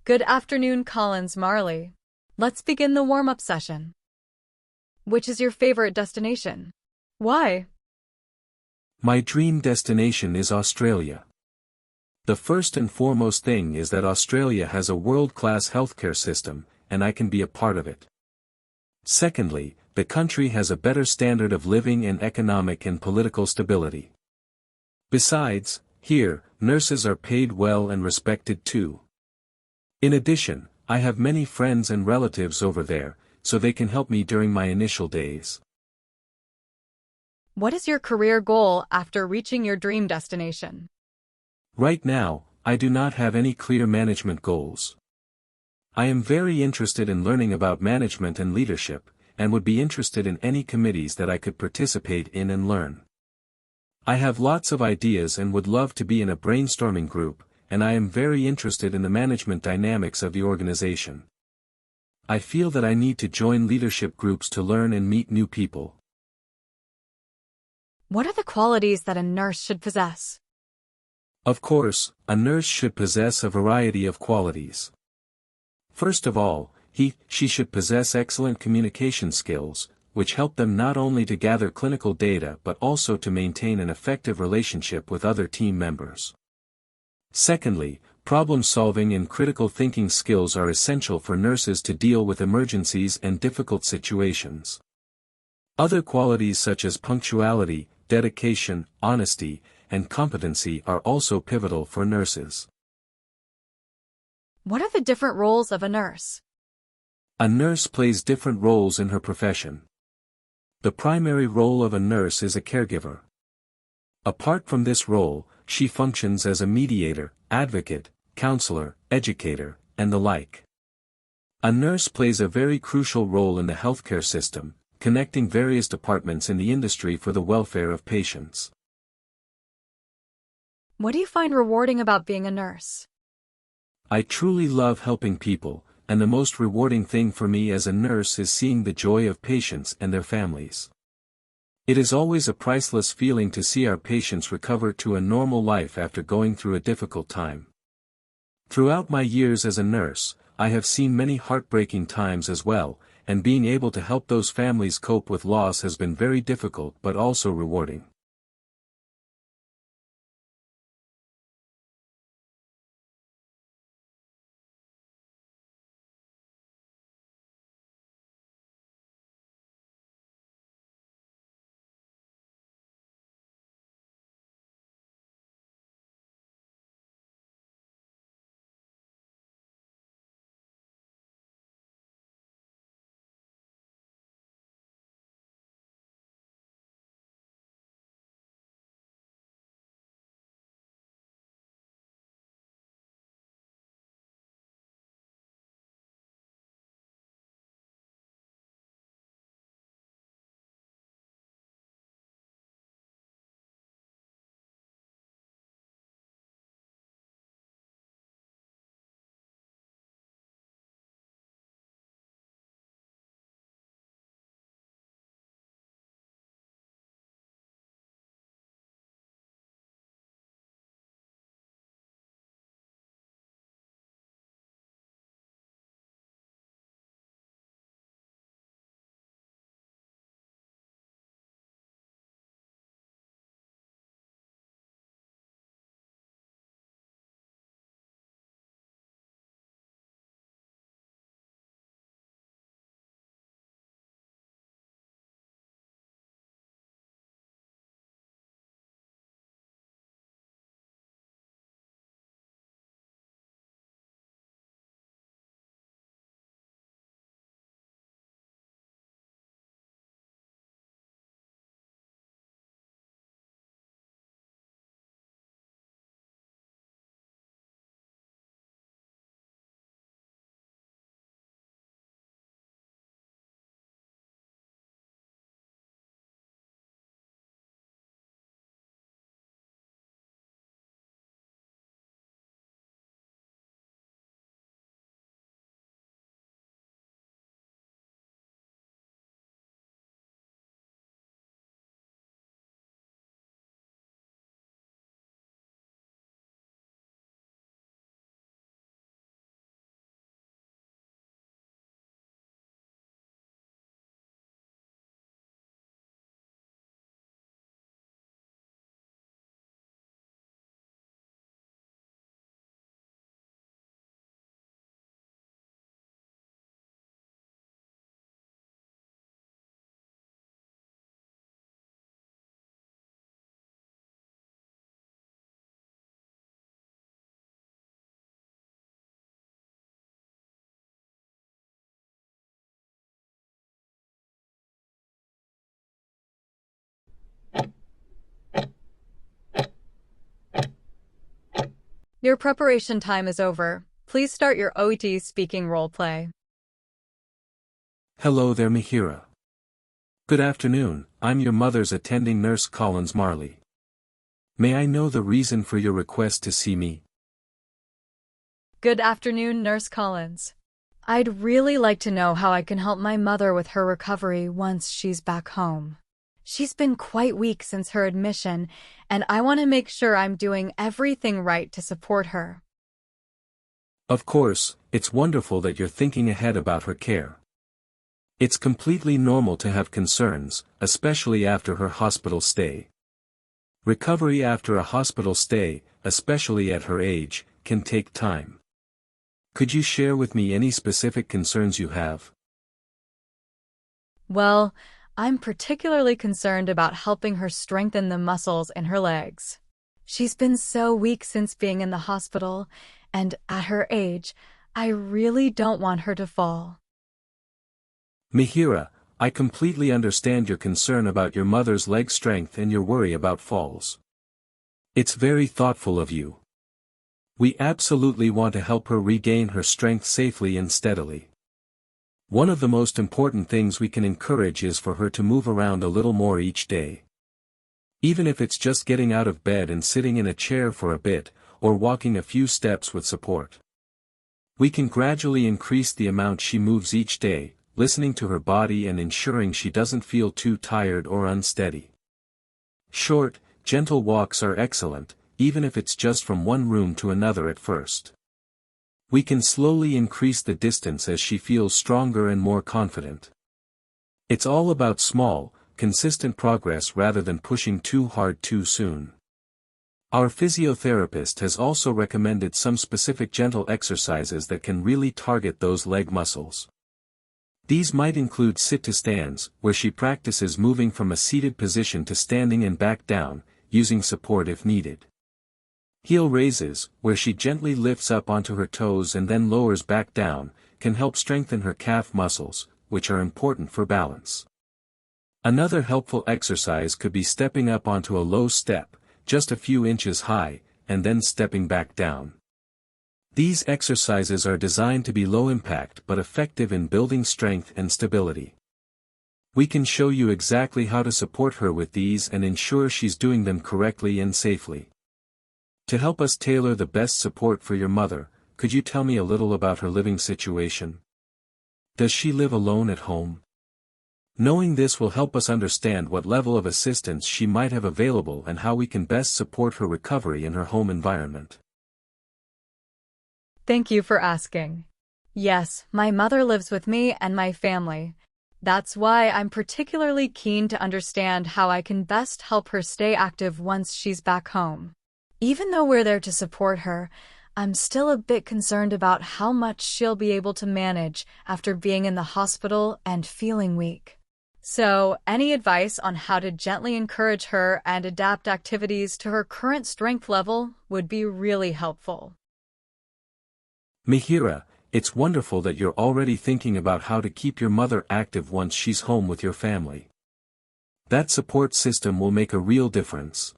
Good afternoon, Collins Marley. Let's begin the warm-up session. Which is your favorite destination? Why? My dream destination is Australia. The first and foremost thing is that Australia has a world-class healthcare system, and I can be a part of it. Secondly, the country has a better standard of living and economic and political stability. Besides, here, nurses are paid well and respected too. In addition, I have many friends and relatives over there, so they can help me during my initial days. What is your career goal after reaching your dream destination? Right now, I do not have any clear management goals. I am very interested in learning about management and leadership, and would be interested in any committees that I could participate in and learn. I have lots of ideas and would love to be in a brainstorming group, and I am very interested in the management dynamics of the organization. I feel that I need to join leadership groups to learn and meet new people. What are the qualities that a nurse should possess? Of course, a nurse should possess a variety of qualities. First of all, she should possess excellent communication skills, which help them not only to gather clinical data but also to maintain an effective relationship with other team members. Secondly, problem-solving and critical thinking skills are essential for nurses to deal with emergencies and difficult situations. Other qualities such as punctuality, dedication, honesty, and competency are also pivotal for nurses. What are the different roles of a nurse? A nurse plays different roles in her profession. The primary role of a nurse is a caregiver. Apart from this role, she functions as a mediator, advocate, counselor, educator, and the like. A nurse plays a very crucial role in the healthcare system, connecting various departments in the industry for the welfare of patients. What do you find rewarding about being a nurse? I truly love helping people, and the most rewarding thing for me as a nurse is seeing the joy of patients and their families. It is always a priceless feeling to see our patients recover to a normal life after going through a difficult time. Throughout my years as a nurse, I have seen many heartbreaking times as well, and being able to help those families cope with loss has been very difficult but also rewarding. Your preparation time is over. Please start your OET speaking roleplay. Hello there, Mihiraa. Good afternoon, I'm your mother's attending nurse Collins Marley. May I know the reason for your request to see me? Good afternoon, Nurse Collins. I'd really like to know how I can help my mother with her recovery once she's back home. She's been quite weak since her admission, and I want to make sure I'm doing everything right to support her. Of course, it's wonderful that you're thinking ahead about her care. It's completely normal to have concerns, especially after her hospital stay. Recovery after a hospital stay, especially at her age, can take time. Could you share with me any specific concerns you have? Well, I'm particularly concerned about helping her strengthen the muscles in her legs. She's been so weak since being in the hospital, and at her age, I really don't want her to fall. Mihiraa, I completely understand your concern about your mother's leg strength and your worry about falls. It's very thoughtful of you. We absolutely want to help her regain her strength safely and steadily. One of the most important things we can encourage is for her to move around a little more each day. Even if it's just getting out of bed and sitting in a chair for a bit, or walking a few steps with support. We can gradually increase the amount she moves each day, listening to her body and ensuring she doesn't feel too tired or unsteady. Short, gentle walks are excellent, even if it's just from one room to another at first. We can slowly increase the distance as she feels stronger and more confident. It's all about small, consistent progress rather than pushing too hard too soon. Our physiotherapist has also recommended some specific gentle exercises that can really target those leg muscles. These might include sit-to-stands, where she practices moving from a seated position to standing and back down, using support if needed. Heel raises, where she gently lifts up onto her toes and then lowers back down, can help strengthen her calf muscles, which are important for balance. Another helpful exercise could be stepping up onto a low step, just a few inches high, and then stepping back down. These exercises are designed to be low impact but effective in building strength and stability. We can show you exactly how to support her with these and ensure she's doing them correctly and safely. To help us tailor the best support for your mother, could you tell me a little about her living situation? Does she live alone at home? Knowing this will help us understand what level of assistance she might have available and how we can best support her recovery in her home environment. Thank you for asking. Yes, my mother lives with me and my family. That's why I'm particularly keen to understand how I can best help her stay active once she's back home. Even though we're there to support her, I'm still a bit concerned about how much she'll be able to manage after being in the hospital and feeling weak. So, any advice on how to gently encourage her and adapt activities to her current strength level would be really helpful. Mihiraa, it's wonderful that you're already thinking about how to keep your mother active once she's home with your family. That support system will make a real difference.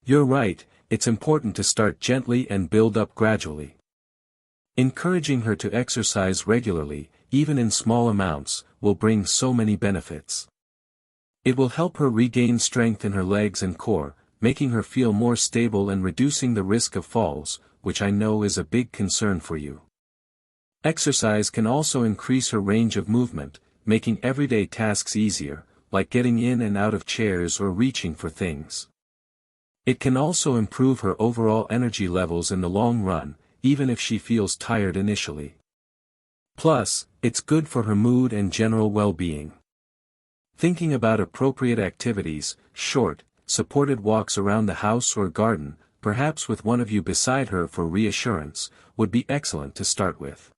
You're right, it's important to start gently and build up gradually. Encouraging her to exercise regularly, even in small amounts, will bring so many benefits. It will help her regain strength in her legs and core, making her feel more stable and reducing the risk of falls, which I know is a big concern for you. Exercise can also increase her range of movement, making everyday tasks easier, like getting in and out of chairs or reaching for things. It can also improve her overall energy levels in the long run, even if she feels tired initially. Plus, it's good for her mood and general well-being. Thinking about appropriate activities, short, supported walks around the house or garden, perhaps with one of you beside her for reassurance, would be excellent to start with.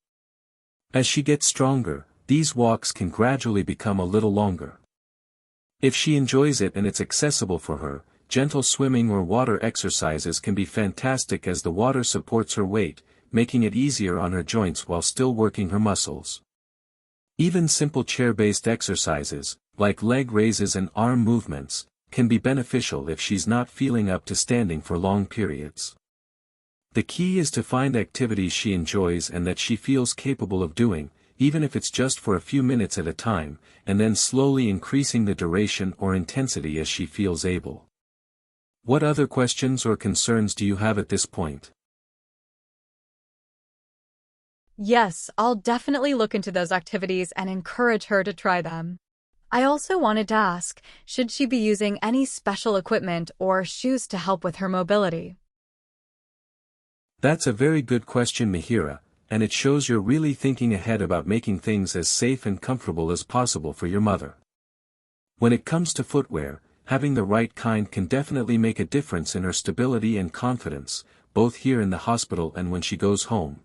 As she gets stronger, these walks can gradually become a little longer. If she enjoys it and it's accessible for her, gentle swimming or water exercises can be fantastic as the water supports her weight, making it easier on her joints while still working her muscles. Even simple chair-based exercises, like leg raises and arm movements, can be beneficial if she's not feeling up to standing for long periods. The key is to find activities she enjoys and that she feels capable of doing, even if it's just for a few minutes at a time, and then slowly increasing the duration or intensity as she feels able. What other questions or concerns do you have at this point? Yes, I'll definitely look into those activities and encourage her to try them. I also wanted to ask, should she be using any special equipment or shoes to help with her mobility? That's a very good question, Mihiraa, and it shows you're really thinking ahead about making things as safe and comfortable as possible for your mother. When it comes to footwear, having the right kind can definitely make a difference in her stability and confidence, both here in the hospital and when she goes home.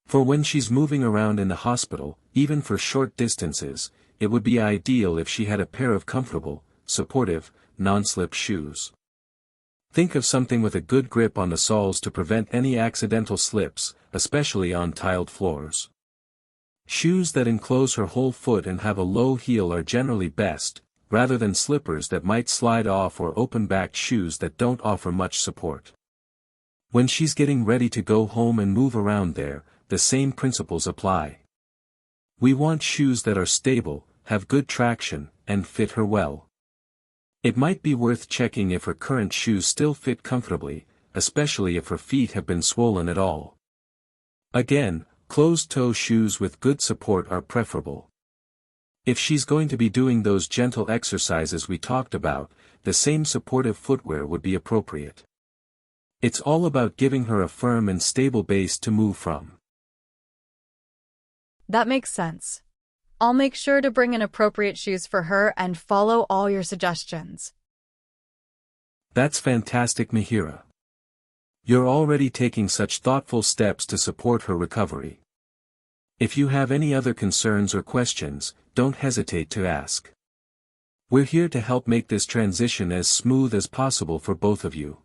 For when she's moving around in the hospital, even for short distances, it would be ideal if she had a pair of comfortable, supportive, non-slip shoes. Think of something with a good grip on the soles to prevent any accidental slips, especially on tiled floors. Shoes that enclose her whole foot and have a low heel are generally best, rather than slippers that might slide off or open-backed shoes that don't offer much support. When she's getting ready to go home and move around there, the same principles apply. We want shoes that are stable, have good traction, and fit her well. It might be worth checking if her current shoes still fit comfortably, especially if her feet have been swollen at all. Again, closed-toe shoes with good support are preferable. If she's going to be doing those gentle exercises we talked about, the same supportive footwear would be appropriate. It's all about giving her a firm and stable base to move from. That makes sense. I'll make sure to bring in appropriate shoes for her and follow all your suggestions. That's fantastic, Mihiraa. You're already taking such thoughtful steps to support her recovery. If you have any other concerns or questions, don't hesitate to ask. We're here to help make this transition as smooth as possible for both of you.